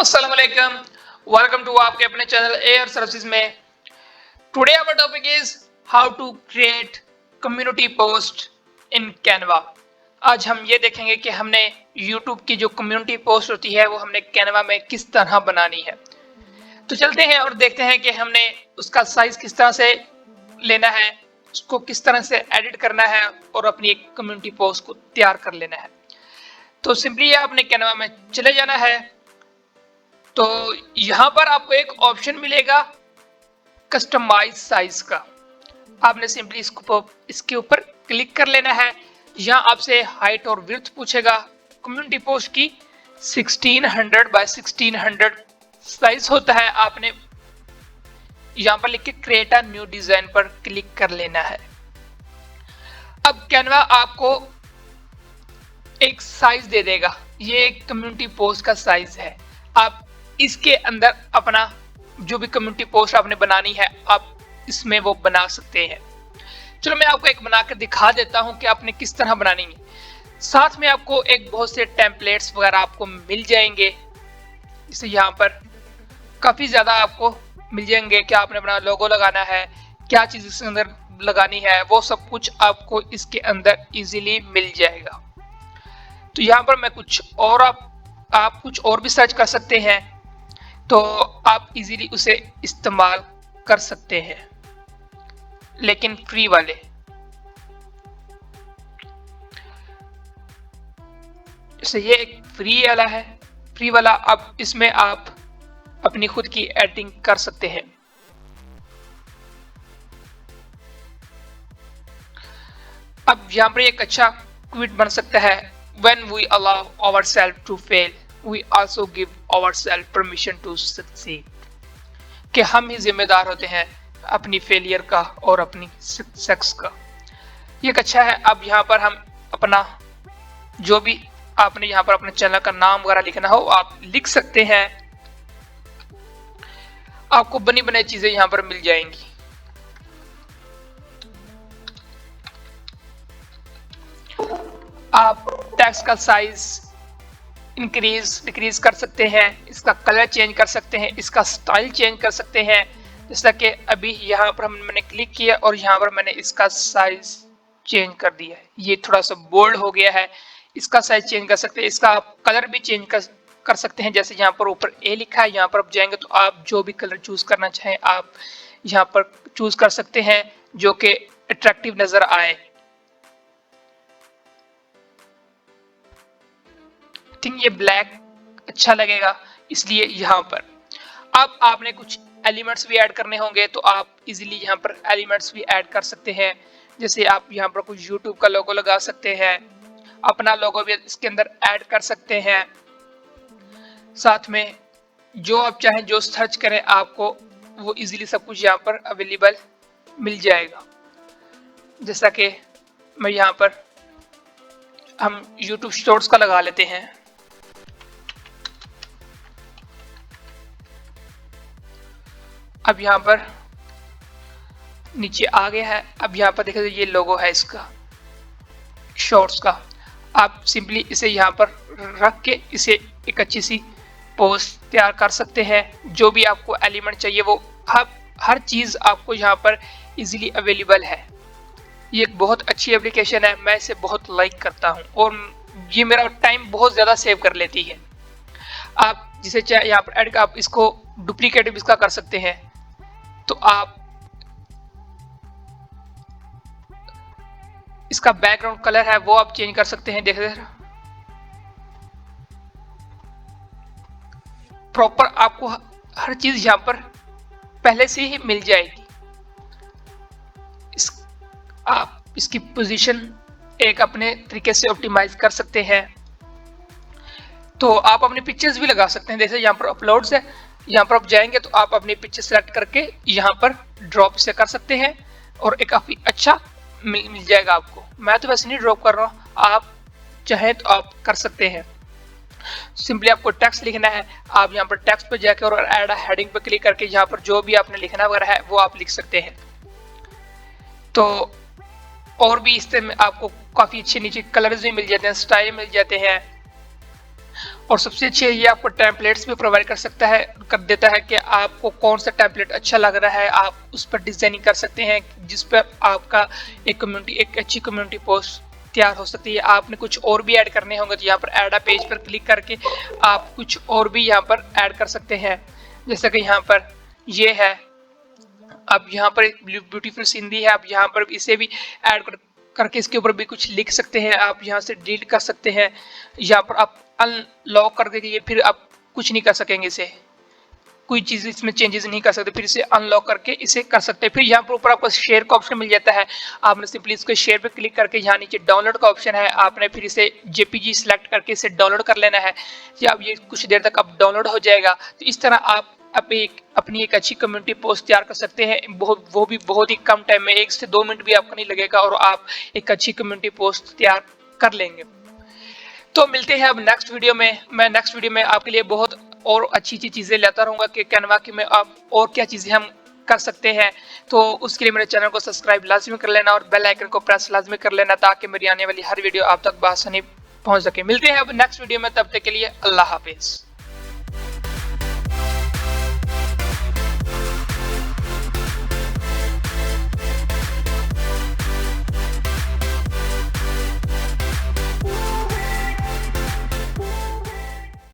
अस्सलाम वालेकुम, welcome to आपके अपने चैनल एयर सर्विसेज में। Today our topic is how to create community post in Canva. आज हम ये देखेंगे कि हमने यूट्यूब की जो कम्युनिटी पोस्ट होती है वो हमने कैनवा में किस तरह बनानी है। तो चलते हैं और देखते हैं कि हमने उसका साइज किस तरह से लेना है, उसको किस तरह से एडिट करना है और अपनी एक कम्युनिटी पोस्ट को तैयार कर लेना है। तो सिंपली आपने कैनवा में चले जाना है। तो यहां पर आपको एक ऑप्शन मिलेगा कस्टमाइज साइज का। आपने सिंपली इसके ऊपर क्लिक कर लेना है। यहां आपसे हाइट और विड्थ पूछेगा। कम्युनिटी पोस्ट की 1600 बाय 1600 साइज होता है। आपने यहां पर लिख के क्रिएट अ न्यू डिजाइन पर क्लिक कर लेना है। अब कैनवा आपको एक साइज दे देगा। ये एक कम्युनिटी पोस्ट का साइज है। आप इसके अंदर अपना जो भी कम्युनिटी पोस्ट आपने बनानी है आप इसमें वो बना सकते हैं। चलो मैं आपको एक बनाकर दिखा देता हूं कि आपने किस तरह बनानी है। साथ में आपको एक बहुत से टेम्पलेट्स वगैरह आपको मिल जाएंगे। इसे यहाँ पर काफी ज्यादा आपको मिल जाएंगे। क्या आपने अपना लोगो लगाना है, क्या चीज इसके अंदर लगानी है, वो सब कुछ आपको इसके अंदर इजीली मिल जाएगा। तो यहाँ पर मैं कुछ और आप कुछ और भी सर्च कर सकते हैं, तो आप इजीली उसे इस्तेमाल कर सकते हैं, लेकिन फ्री वाले। जैसे ये एक फ्री वाला है, फ्री वाला। अब इसमें आप अपनी खुद की एडिटिंग कर सकते हैं। अब यहाँ पर एक अच्छा ट्वीट बन सकता है, When we allow ourselves to fail, we also give ourselves permission to succeed। कि हम ही जिम्मेदार होते हैं अपनी फेलियर का और अपनी सक्सेस का। ये अच्छा है। अब यहाँ पर हम अपना जो भी आपने यहाँ पर अपने चैनल का नाम वगैरह लिखना हो आप लिख सकते हैं। आपको बनी बनाई चीजें यहाँ पर मिल जाएंगी। आप टेक्स्ट का साइज इंक्रीज डिक्रीज कर सकते हैं, इसका कलर चेंज कर सकते हैं, इसका स्टाइल चेंज कर सकते हैं। जैसा कि अभी यहाँ पर मैंने क्लिक किया और यहाँ पर मैंने इसका साइज चेंज कर दिया है। ये थोड़ा सा बोल्ड हो गया है। इसका साइज चेंज कर सकते हैं, इसका आप कलर भी चेंज कर सकते हैं। जैसे यहाँ पर ऊपर ए लिखा है, यहाँ पर आप जाएंगे तो आप जो भी कलर चूज करना चाहें आप यहाँ पर चूज कर सकते हैं जो कि अट्रैक्टिव नजर आए। थिंक ये ब्लैक अच्छा लगेगा, इसलिए यहाँ पर। अब आपने कुछ एलिमेंट्स भी ऐड करने होंगे तो आप इजीली यहाँ पर एलिमेंट्स भी ऐड कर सकते हैं। जैसे आप यहाँ पर कुछ यूट्यूब का लोगो लगा सकते हैं, अपना लोगो भी इसके अंदर ऐड कर सकते हैं। साथ में जो आप चाहें जो सर्च करें आपको वो इजीली सब कुछ यहाँ पर अवेलेबल मिल जाएगा। जैसा कि मैं यहाँ पर हम यूट्यूब शॉर्ट्स का लगा लेते हैं। अब यहाँ पर नीचे आ गया है। अब यहाँ पर देखिए ये लोगो है इसका शॉर्ट्स का। आप सिंपली इसे यहाँ पर रख के इसे एक अच्छी सी पोस्ट तैयार कर सकते हैं। जो भी आपको एलिमेंट चाहिए वो हर चीज़ आपको यहाँ पर इजीली अवेलेबल है। ये एक बहुत अच्छी एप्लीकेशन है, मैं इसे बहुत लाइक करता हूँ और ये मेरा टाइम बहुत ज़्यादा सेव कर लेती है। आप जिसे चाहे यहाँ पर ऐड आप इसको डुप्लीकेट भी इसका कर सकते हैं। तो आप इसका बैकग्राउंड कलर है वो आप चेंज कर सकते हैं। देखिए प्रॉपर आपको हर चीज यहाँ पर पहले से ही मिल जाएगी। आप इसकी पोजीशन एक अपने तरीके से ऑप्टिमाइज कर सकते हैं। तो आप अपनी पिक्चर्स भी लगा सकते हैं। जैसे यहाँ पर अपलोड्स है, यहाँ पर आप जाएंगे तो आप अपनी पिक्चर सेलेक्ट करके यहाँ पर ड्रॉप से कर सकते हैं और एक काफी अच्छा मिल जाएगा आपको। मैं तो वैसे नहीं ड्रॉप कर रहा हूँ, आप चाहें तो आप कर सकते हैं। सिंपली आपको टेक्स्ट लिखना है। आप यहाँ पर टेक्स्ट पर जाकर और ऐड हेडिंग पर क्लिक करके यहाँ पर जो भी आपने लिखना वगैरह है वो आप लिख सकते हैं। तो और भी इससे आपको काफी अच्छे नीचे कलर्स भी मिल जाते हैं, स्टाइल मिल जाते हैं और सबसे अच्छे ये आपको टेम्पलेट्स भी प्रोवाइड कर देता है कि आपको कौन सा टेम्पलेट अच्छा लग रहा है, आप उस पर डिजाइनिंग कर सकते हैं जिस पर आपका एक अच्छी कम्युनिटी पोस्ट तैयार हो सकती है। आपने कुछ और भी ऐड करने होंगे तो यहाँ पर ऐड अ पेज पर क्लिक करके आप कुछ और भी यहाँ पर ऐड कर सकते हैं। जैसे कि यहाँ पर ये है, अब यहाँ पर एक ब्यूटीफुल सीन दी है, आप यहाँ पर इसे भी ऐड करके इसके ऊपर भी कुछ लिख सकते हैं। आप यहाँ से डिलीट कर सकते हैं, यहाँ पर आप अनलॉक कर देंगे, फिर आप कुछ नहीं कर सकेंगे, इसे कोई चीज इसमें चेंजेस नहीं कर सकते, फिर इसे अनलॉक करके इसे कर सकते हैं। फिर यहाँ पर ऊपर आपको शेयर का ऑप्शन मिल जाता है, आपने सिंपली इसको शेयर पे क्लिक करके यहाँ नीचे डाउनलोड का ऑप्शन है, आपने फिर इसे जेपीजी सिलेक्ट करके इसे डाउनलोड कर लेना है। या अब ये कुछ देर तक अब डाउनलोड हो जाएगा। तो इस तरह आप अपनी एक अच्छी कम्युनिटी पोस्ट तैयार कर सकते हैं, वो भी बहुत ही कम टाइम में, 1 से 2 मिनट भी आपको नहीं लगेगा और आप एक अच्छी कम्युनिटी पोस्ट तैयार कर लेंगे। तो मिलते हैं अब नेक्स्ट वीडियो में। मैं नेक्स्ट वीडियो में आपके लिए बहुत और अच्छी चीजें लाता रहूंगा कि कैनवा की में आप और क्या चीजें हम कर सकते हैं। तो उसके लिए मेरे चैनल को सब्सक्राइब लाजमी कर लेना और बेल आइकन को प्रेस लाजमी कर लेना ताकि मेरी आने वाली हर वीडियो आप तक बआसानी पहुंच सके। मिलते हैं अब नेक्स्ट वीडियो में, तब तक के लिए अल्लाह हाफिज।